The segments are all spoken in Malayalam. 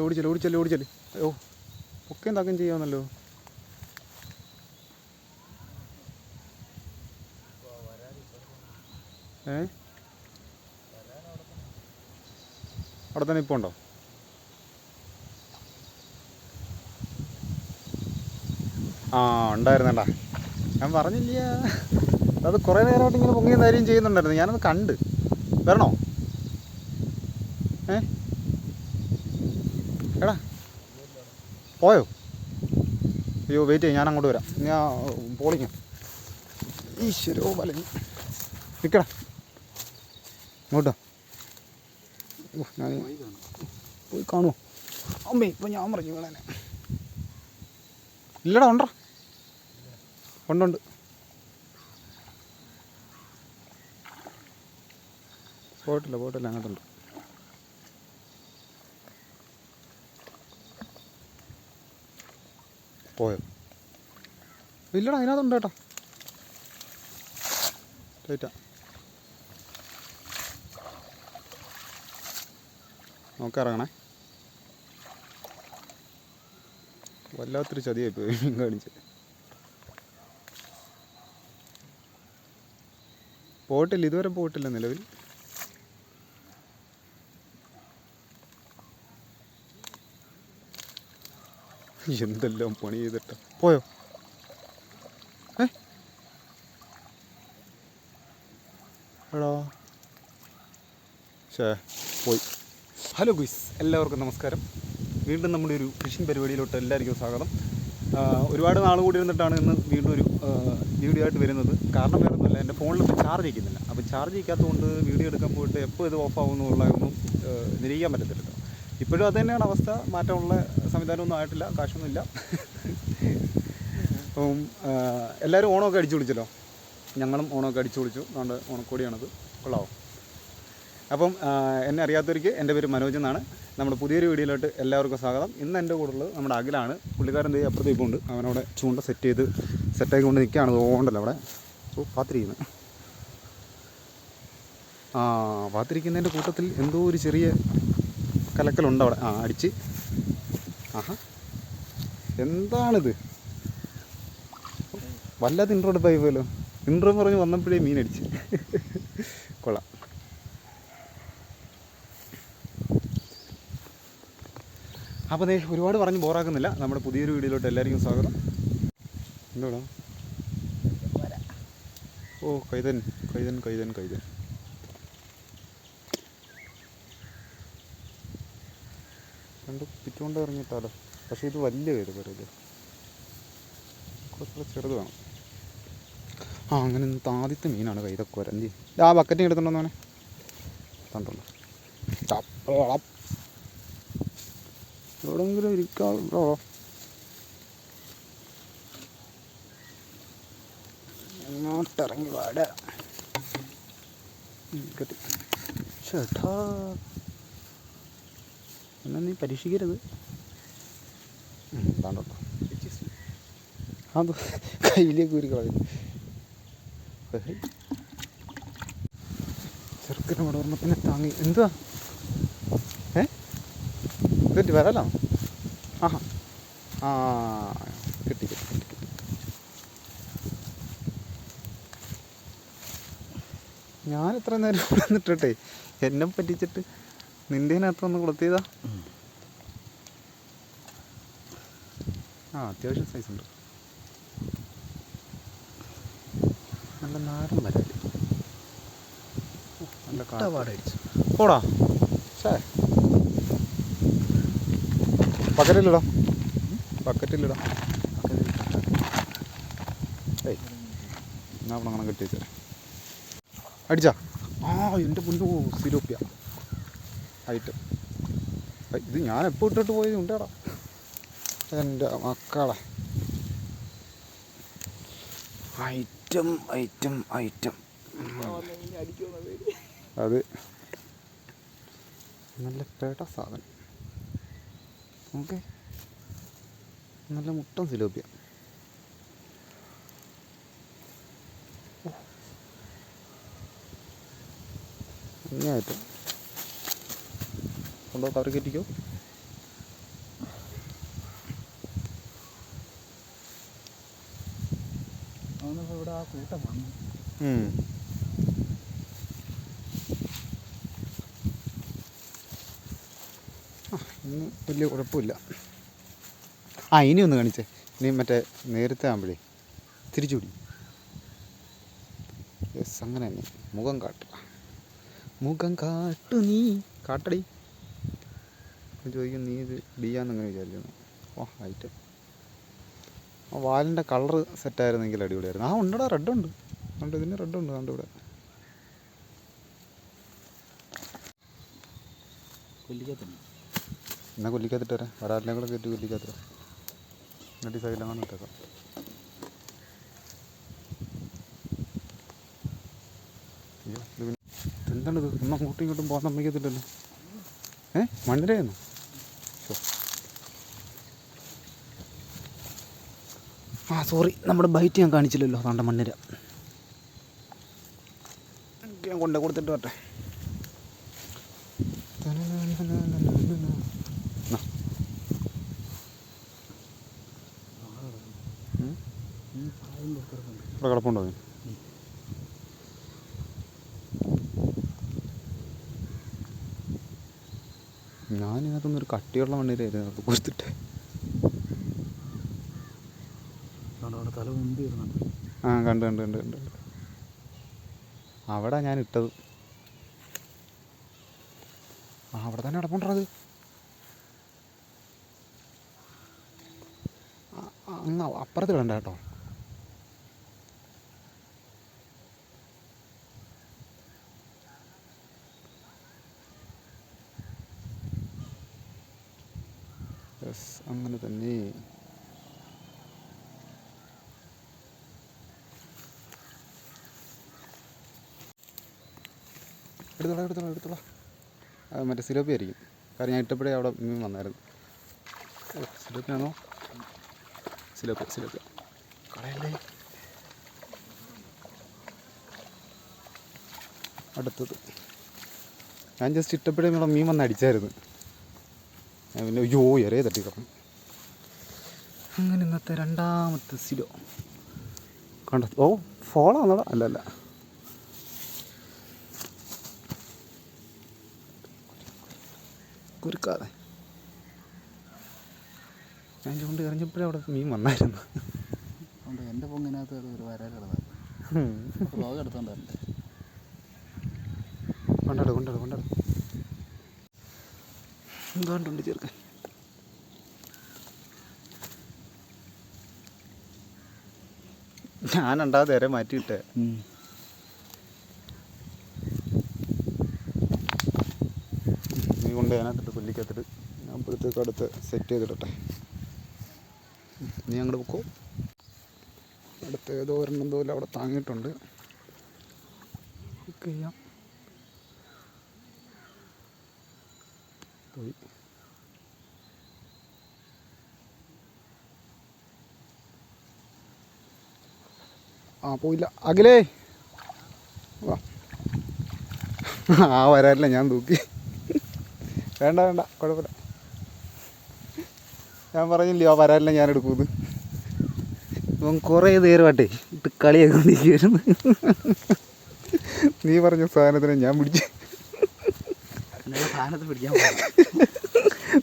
ഓടിച്ചല്ലേ. അയ്യോ ഒക്കെ എന്താക്കും ചെയ്യാമെന്നല്ലോ. അവിടെ തന്നെ ഇപ്പോൾ ഉണ്ടോ? ആ ഉണ്ടായിരുന്നേട്ടാ, ഞാൻ പറഞ്ഞില്ല. അത് കുറേ നേരമായിട്ട് ഇങ്ങനെ പൊങ്ങിയും കാര്യം ചെയ്യുന്നുണ്ടായിരുന്നു. ഞാനത് കണ്ട്. വരണോ? എടാ പോയോ? അയ്യോ വെയിറ്റ് ചെയ്യും, ഞാൻ അങ്ങോട്ട് വരാം. ഞാൻ പോളിങ്ങ ഈശ്വരോ വലഞ്ഞു നിൽക്കടാ ഇങ്ങോട്ടോ. ഞാൻ പോയി കാണുമോ? അമ്മേ ഇപ്പം ഞാൻ പറഞ്ഞു വേണേനെ. ഇല്ലടാ ഉണ്ടോ? ഉണ്ട്. പോയിട്ടില്ല അങ്ങോട്ടുണ്ട്. പോയോ? ഇല്ലടാ അതിനകത്തുണ്ട് കേട്ടോ. റൈറ്റാ നോക്കിറങ്ങണേ. വല്ലാത്തൊരു ചതിയായിപ്പോയി മീൻ കാണിച്ച്. പോയിട്ടില്ല, ഇതുവരെ പോയിട്ടില്ല നിലവിൽ. എന്തെല്ലാം പണി ചെയ്തിട്ട. പോയോ? എടാ പോയി. ഹലോ ഗുയ്സ്, എല്ലാവർക്കും നമസ്കാരം. വീണ്ടും നമ്മുടെ ഒരു ഫിഷിംഗ് പരിപാടിയിലോട്ട് എല്ലാവർക്കും സ്വാഗതം. ഒരുപാട് നാൾ കൂടി ഇരുന്നിട്ടാണ് ഇന്ന് വീണ്ടും ഒരു വീഡിയോ ആയിട്ട് വരുന്നത്. കാരണം വേറെ ഒന്നുമില്ല, എൻ്റെ ഫോണിൽ ചാർജ് വയ്ക്കുന്നില്ല. അപ്പോൾ ചാർജ് വയ്ക്കാത്തതുകൊണ്ട് വീഡിയോ എടുക്കാൻ പോയിട്ട് എപ്പോൾ ഇത് ഓഫ് ആകുമെന്നുള്ളതൊന്നും നിരീക്കാൻ പറ്റത്തില്ല. ഇപ്പോഴും അത് തന്നെയാണ് അവസ്ഥ. മാറ്റമുള്ള സംവിധാനമൊന്നും ആയിട്ടില്ല, കാശൊന്നുമില്ല. അപ്പം എല്ലാവരും ഓണമൊക്കെ അടിച്ചു വിളിച്ചല്ലോ. ഞങ്ങളും ഓണമൊക്കെ അടിച്ചു വിളിച്ചു. അതുകൊണ്ട് ഓണക്കോടിയാണത്. കൊള്ളാവോ? അപ്പം എന്നെ അറിയാത്തവർക്ക് എൻ്റെ പേര് മനോജ് എന്നാണ്. നമ്മുടെ പുതിയൊരു വീഡിയോയിലോട്ട് എല്ലാവർക്കും സ്വാഗതം. ഇന്ന് എൻ്റെ കൂടെ ഉള്ളത് നമ്മുടെ അഖിലാണ്. പുള്ളിക്കാരൻ എന്ത് അപ്പുറത്ത് ഇപ്പോൾ ഉണ്ട്. അവനവിടെ ചൂണ്ട സെറ്റാക്കി കൊണ്ട് നിൽക്കുകയാണ്. തോണ്ടല്ലോ അവിടെ പാത്തിരിക്കുന്നത്. പാത്തിരിക്കുന്നതിൻ്റെ കൂട്ടത്തിൽ എന്തോ ഒരു ചെറിയ കലക്കലുണ്ട് അവിടെ. അടിച്ച്. എന്താണിത്? വല്ലാത്ത ഇൻട്രോ എടുത്തായി പോയല്ലോ. ഇൻട്രോ പറഞ്ഞ് വന്നപ്പോഴേ മീനടിച്ച്. കൊള്ളാം. അപ്പോൾ ഒരുപാട് പറഞ്ഞ് ബോറാക്കുന്നില്ല. നമ്മുടെ പുതിയൊരു വീഡിയോയിലോട്ട് എല്ലാവർക്കും സ്വാഗതം. എന്താണ്? ഓ കൈതൻ രണ്ട് പിറ്റുകൊണ്ട് ഇറങ്ങിയിട്ടാലോ. പക്ഷേ ഇത് വലിയ കൈത പറയല്ലേ, കുറച്ചുകൂടെ ചെറുത് വേണം. അങ്ങനെ ഇന്നത്തെ ആദ്യത്തെ മീനാണ് കൈതക്കോര. എന്തി ആ ബക്കറ്റിങ് എടുത്തുണ്ടോന്നവനെ കണ്ടുള്ളൂ. ചപ്പളം എവിടെയെങ്കിലും ഇരിക്കാറുണ്ടോ? അങ്ങോട്ടിറങ്ങി വാട കെട്ടി. ചേട്ടാ എന്നാ നീ പരീക്ഷിക്കരുത്. താണ്ടോ അത് കയ്യിലേക്ക് ഒരു കളയും. ചെറുക്കനെ വളർന്നപ്പിന്നെ താങ്ങി. എന്തുവാ കിട്ടി വരാലോ. കിട്ടി. ഞാൻ ഇത്ര നേരം ഇവിടെ നിന്നിട്ടെ എന്നെ പറ്റിച്ചിട്ട് നിൻ്റെതിനകത്ത് ഒന്ന് കൊളുത്തിയതാ. അത്യാവശ്യം സൈസുണ്ട്. നല്ല നാടൻ വരാല്. നല്ല കാടടിച്ചു പോടാ. ബക്കറ്റിലിടാം. ഞാൻ അവിടെ അങ്ങനെ കെട്ടി വെച്ചേ. അടിച്ചാ? എൻ്റെ പൊന്നോ സിലോപ്പിയ ആയിട്ട്. ഇത് ഞാൻ എപ്പോൾ ഇട്ടിട്ട് പോയത് ഉണ്ടേടാ എൻ്റെ മക്കളെ. ഐറ്റം അത് നല്ല പേട്ട സാധനം. ഓക്കെ, നല്ല മുട്ടൻ സിലോപ്പിയ. അങ്ങേയറ്റം കൊണ്ടോ കവർ കയറ്റിക്കോ. കൂട്ടം വന്നു. ഇന്ന് വലിയ കുഴപ്പമില്ല. ഇനി ഒന്ന് കാണിച്ചേ. ഇനി മറ്റേ നേരത്തെ ആകുമ്പോഴേ തിരിച്ചുപിടി. യെസ്, അങ്ങനെ തന്നെ. മുഖം കാട്ടുക. മുഖം കാട്ടു നീ. കാട്ടടി. ചോദിക്കും നീ ഇത് ബിയാന്നങ്ങനെ വിചാരിക്കുന്നു. ഐറ്റം. വാലിൻ്റെ കളറ് സെറ്റായിരുന്നെങ്കിൽ അടിപൊളിയായിരുന്നു. ഉണ്ടടാ, റെഡുണ്ട്. ഉണ്ട്, ഇതിന് റെഡുണ്ട്. കണ്ടു ഇവിടെ. എന്നാൽ കൊല്ലിക്കകത്തിട്ട് വരാം. വരാറിനെ കൂടെ കയറ്റി കൊല്ലിക്കകത്തിട്ട് എന്നിട്ട് സൈഡിലങ്ങനെ ഇട്ടേക്കാം. അയ്യോ, ഇത് പിന്നെ എന്താണിത്? ഒന്നും അങ്ങോട്ടും ഇങ്ങോട്ടും പോകാൻ സമ്മതിക്കത്തില്ലല്ലോ. മണ്ണിരയെന്നോ? സോറി, നമ്മുടെ ബൈറ്റ് ഞാൻ കാണിച്ചില്ലല്ലോ. അതാണ്ട മണ്ണിര. ഞാൻ കൊണ്ടേ കൊടുത്തിട്ട് വരട്ടെ. ഇവിടെ കിടപ്പുണ്ടോ? ഞാനിതിനകത്തൊന്നൊരു കട്ടിയുള്ള മണ്ണിരായിരുന്നു അത് കൊടുത്തിട്ട്. കണ്ട് കണ്ട് കണ്ട് കണ്ട് അവിടെ ഞാൻ ഇട്ടത്. അവിടെ തന്നെ കിടപ്പുണ്ടത്. അങ്ങ് അപ്പുറത്ത് ഇടണ്ട കേട്ടോ. യെസ്, അങ്ങനെ തന്നെ. എടുത്തോളാം. മറ്റേ സിലോപ്പി ആയിരിക്കും. കാരണം ഞാൻ ഇട്ടപ്പോഴേ അവിടെ മീൻ വന്നായിരുന്നു. സിലോപ്പിയാണോ? സിലോപ്പി കളയല്ലേ. അടുത്തത് ഞാൻ ജസ്റ്റ് ഇട്ടപ്പോഴേ ഇവിടെ മീൻ വന്ന് അടിച്ചായിരുന്നു. ഞാൻ പിന്നെ ഇരയെ തട്ടിക്കണം. അങ്ങനെ ഇന്നത്തെ രണ്ടാമത്തെ സിലോ കണ്ടോ. ഫോളാന്നോടാ? അല്ല. കുരുക്കാതെ ഞാൻ ചൂണ്ട് എറിഞ്ഞപ്പോഴേ അവിടെ മീൻ വന്നായിരുന്നു. എൻ്റെ പൊങ്ങിനകത്ത് ഒരു വരാൽ കിടന്നത് എടുത്തോണ്ടായിരുന്നു. കൊണ്ടാട് എന്തുകൊണ്ടുണ്ട് ചെറുക്കൻ. ഞാൻ രണ്ടാമത് ഇര മാറ്റിയിട്ടേ. നീ കൊണ്ട് അതിനകത്തിട്ട് കൊല്ലിക്കകത്തിട്ട് ഞാൻ അപ്പോഴത്തേക്ക് അടുത്ത് സെറ്റ് ചെയ്തിടട്ടെ. നീ അങ്ങോട്ട് പൊക്കോ. അടുത്ത് ഏതോ ഒരെണ്ണം പോലെ അവിടെ താങ്ങിയിട്ടുണ്ട്. ബുക്ക് ചെയ്യാം. പോയി. പോയില്ല. അഖിലേ വാ. വരാറില്ല, ഞാൻ തൂക്കി. വേണ്ട കുഴപ്പമില്ല. ഞാൻ പറഞ്ഞില്ലേ വരാറില്ല, ഞാൻ എടുക്കൂന്ന്. ഇവൻ കുറേ നേരമായിട്ടേ ഇട്ട് കളിയാക്കൊണ്ടിരിക്കുകയായിരുന്നു. നീ പറഞ്ഞ സാധനത്തിനെ ഞാൻ പിടിച്ചു.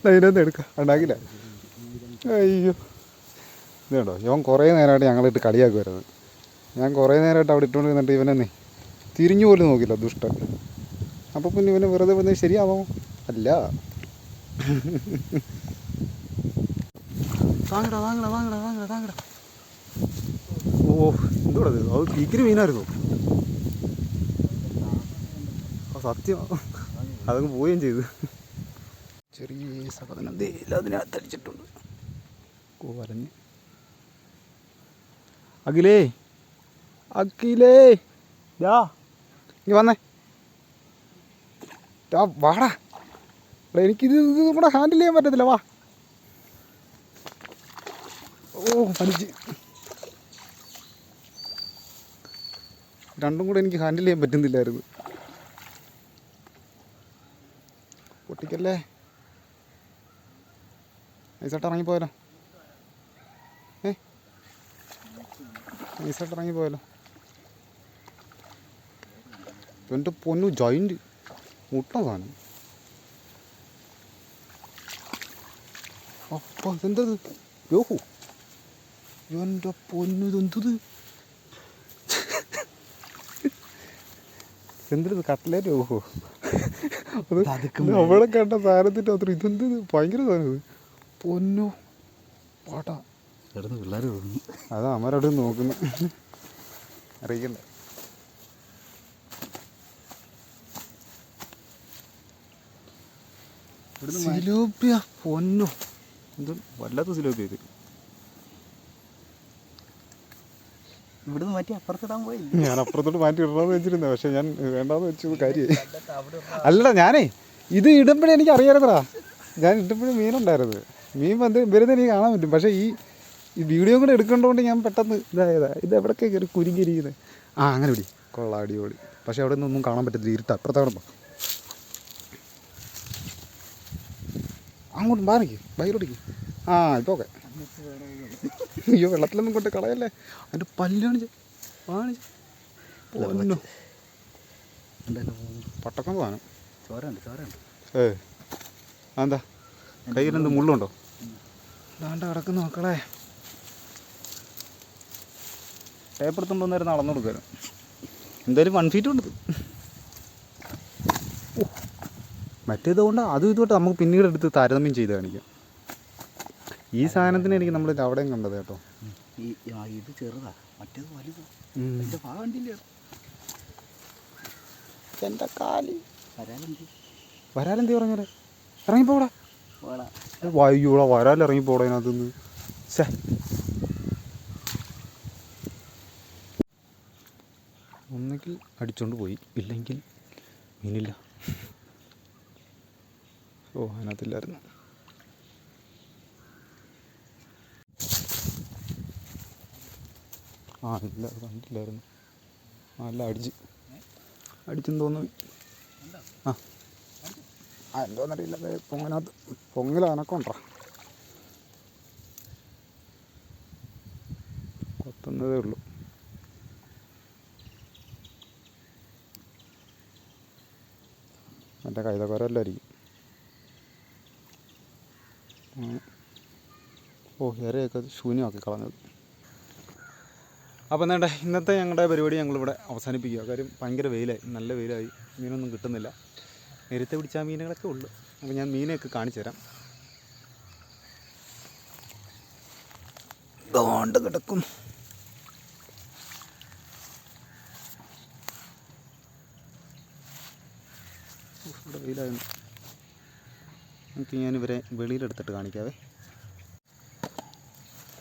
അതിനകത്ത് എടുക്കാം. ഉണ്ടാക്കില്ല. അയ്യോ, ഇതുണ്ടോ, ഇവൻ കുറേ നേരമായിട്ട് ഞങ്ങളിട്ട് കളിയാക്കുമായിരുന്നു. ഞാൻ കുറേ നേരമായിട്ട് അവിടെ ഇട്ടുകൊണ്ടിരുന്നിട്ട് ഇവനെന്നേ തിരിഞ്ഞു പോലും നോക്കില്ല, ദുഷ്ടൻ. അപ്പോൾ പിന്നെ ഇവന് വെറുതെ വന്ന് ശരിയാവോ? അല്ല. താങ്ങടാ. എന്തോടാ അത്? തീക്കിരി മീനായിരുന്നു. സത്യം, അതങ്ങ് പോവുകയും ചെയ്തു. ചെറിയ സാധനം അതിനകത്തടിച്ചിട്ടുണ്ട്. വരഞ്ഞ്. അഖിലേ നീ വന്നേ. വാടാ. എനിക്കിത് നമ്മുടെ ഹാൻഡിൽ ചെയ്യാൻ പറ്റത്തില്ല. വാ. പനിച്ച്. രണ്ടും കൂടെ എനിക്ക് ഹാൻഡിൽ ചെയ്യാൻ പറ്റുന്നില്ലായിരുന്നു. പൊട്ടിക്കല്ലേ. നൈസായിട്ട് ഇറങ്ങിപ്പോയാലോ. നൈസായിട്ട് ഇറങ്ങിപ്പോയാലോ. എൻ്റെ പൊന്നു ജോയിൻറ്റ് മുട്ട സാധനം. അപ്പോൾ ഇതെന്തത്? യോഹോ, എൻ്റെ പൊന്നു ഇതെന്തത്? എന്തിനത് കട്ട്ലേറ്റ്? യോഹോ, അത് അവിടെ കണ്ട സാധനത്തിൻ്റെ അത്ര ഇതെന്ത് ഭയങ്കര സാധനം ഇത്. പൊന്നു പാട്ടാ കിടന്ന് പിള്ളേർ തോന്നുന്നു. അതാ അമ്മരവിടെ നോക്കുന്നു, അറിയിക്കണ്ടേ. സിലോപ്പിയ പൊന്നു, എന്ത് വല്ലാത്ത സിലോപ്പിയ ഇത്. ഇവിടുന്ന് മാറ്റി അപ്പുറത്തിടാൻ പോയി. ഞാൻ അപ്പുറത്തോട്ട് മാറ്റി ഇടണമെന്ന് വെച്ചിരുന്നത്, പക്ഷെ ഞാൻ വേണ്ടാന്ന് വെച്ചത് കാര്യമായി. അല്ലടാ, ഞാനേ ഇത് ഇടുമ്പോഴേ എനിക്ക് അറിയാമായിരുന്നടാ. ഞാൻ ഇട്ടപ്പോഴും മീനുണ്ടായിരുന്നു. മീൻ വരുന്നത് എനിക്ക് കാണാൻ പറ്റും. പക്ഷേ ഈ വീഡിയോ കൂടെ എടുക്കേണ്ടതുകൊണ്ട് ഞാൻ പെട്ടെന്ന് ഇതായതാ. ഇത് എവിടെയൊക്കെ കയറി കുരുങ്ങിയിരിക്കുന്നത്. ആ അങ്ങനെ പിടി, കൊള്ളാം, അടിപൊളി. പക്ഷേ അവിടെ നിന്നൊന്നും കാണാൻ പറ്റത്തില്ല, ഇരുട്ട്. അപ്പുറത്താകുമ്പോൾ അങ്ങോട്ട് മാറിക്ക്, ബൈറോടിക്ക്. ആ ഇപ്പോൾ ഓക്കെ. അയ്യോ, വെള്ളത്തിലൊന്നും കൊണ്ട് കളയല്ലേ. അതിൻ്റെ പല്ല് കാണിച്ച് പൊന്നു പട്ടക്കം സാധനം. ചോരണ്ട്. അതെന്താ കയ്യിലെന്ത് മുള്ളുണ്ടോ? ദാണ്ട കിടക്കുന്ന മക്കളെ. ടേപ്പ് എടുത്തുകൊണ്ട് വന്നേരം അളന്നു കൊടുക്കാനും എന്തായാലും 1 ഫീറ്റ് ഉണ്ട്. മറ്റേത് കൊണ്ട് അതും ഇതുകൊണ്ട് നമുക്ക് പിന്നീട് എടുത്ത് താരതമ്യം ചെയ്ത് കാണിക്കാം. ഈ സാധനത്തിന് എനിക്ക് നമ്മൾ അവിടെയും കണ്ടത് കേട്ടോ. ഇത് ചെറുതാ, മറ്റേത് വലുതാ. എൻ്റെ ഭാഗം കണ്ടില്ല. എൻ്റെ കാലി വരാലെന്തി പറഞ്ഞാലേ ഇറങ്ങിപ്പോടാ. വയ്യോടാ, വരാൽ ഇറങ്ങിപ്പോടാ അതിനകത്ത് നിന്ന്. ഒന്നെങ്കിൽ അടിച്ചോണ്ട് പോയി, ഇല്ലെങ്കിൽ മീനില്ല. ഓ, അതിനകത്തില്ലായിരുന്നു. ആ ഇല്ല, കണ്ടില്ലായിരുന്നു. ആ അല്ല, അടിച്ചെന്ന് തോന്നുന്നു. ആ എന്തോന്നറിയില്ല. പൊങ്ങല അനക്കോണ്ടാ കൊത്തുന്നതേ ഉള്ളൂ. എൻ്റെ കൈതക്കോരല്ലായിരിക്കും. ഓ, ഇരയൊക്കെ ശൂന്യമാക്കി കളഞ്ഞത്. അപ്പോൾ എന്താ ഇന്നത്തെ ഞങ്ങളുടെ പരിപാടി ഞങ്ങളിവിടെ അവസാനിപ്പിക്കുക. കാര്യം ഭയങ്കര വെയിലായി, നല്ല വെയിലായി, മീനൊന്നും കിട്ടുന്നില്ല. നേരത്തെ പിടിച്ച മീനുകളൊക്കെ ഉള്ളു. അപ്പോൾ ഞാൻ മീനെയൊക്കെ കാണിച്ചു തരാം. ഇതുകൊണ്ട് കിടക്കും. ഇവിടെ വെയിലായിരുന്നു. നമുക്ക് ഞാനിവരെ വെളിയിലെടുത്തിട്ട് കാണിക്കാവേ.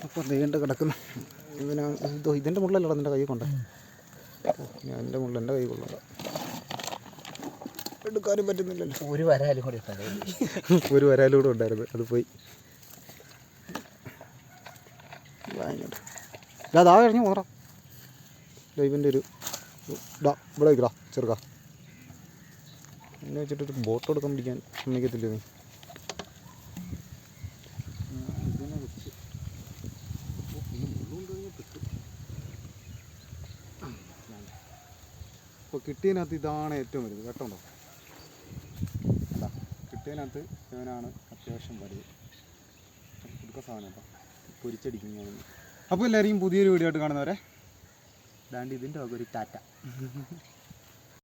അപ്പോൾ ദേണ്ട് കിടക്കുന്നു. ഇതിൻ്റെ മുള്ളല്ലടാ നിൻ്റെ കൈ കൊണ്ടേ. ഞാൻ എൻ്റെ മുള്ള എൻ്റെ കൈ കൊള്ളണ്ട, എടുക്കാനും പറ്റുന്നില്ലല്ലോ. ഒരു വരാലും കൂടെ ഒരു വരാലും കൂടെ ഉണ്ടായിരുന്നു, അത് പോയി. ദാ കഴിഞ്ഞു പോറാ. ഇവൻ്റെ ഒരു ഇവിടെ വയ്ക്കടാ ചെറുക്കാ. എന്നെ വെച്ചിട്ടൊരു ബോട്ട് എടുക്കാൻ പിടിക്കാൻ സമ്മതിക്കത്തില്ല നീ. ഇതിനെ വെച്ച് ഇപ്പോൾ കിട്ടിയതിനകത്ത് ഇതാണ് ഏറ്റവും വലുത്. കേട്ടോണ്ടോ? അല്ല, കിട്ടിയതിനകത്ത് ഇവനാണ് അത്യാവശ്യം വലുത്. കൊടുക്ക സാധനം കേട്ടോ, പൊരിച്ചടിക്കുന്നു. അപ്പോൾ എല്ലാവരെയും പുതിയൊരു വീഡിയോ ആയിട്ട് കാണുന്നവരെ ദാണ്ട് ഇതിൻ്റെ ഒരു ടാറ്റ.